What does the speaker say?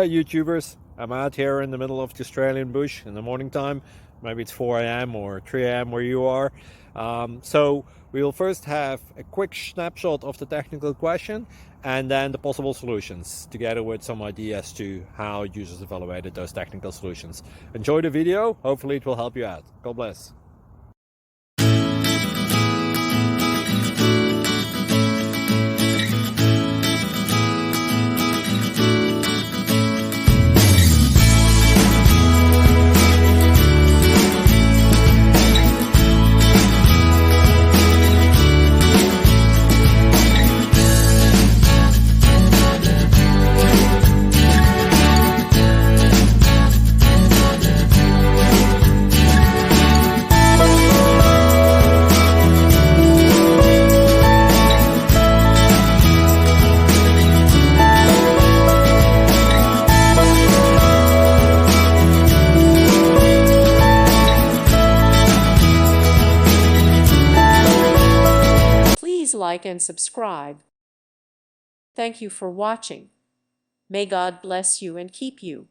YouTubers. I'm out here in the middle of the Australian bush in the morning time. Maybe it's 4 a.m. or 3 a.m. where you are. So we will first have a quick snapshot of the technical question and then the possible solutions, together with some ideas to how users evaluated those technical solutions. Enjoy the video. Hopefully it will help you out. God bless. Please like and subscribe. Thank you for watching. May God bless you and keep you.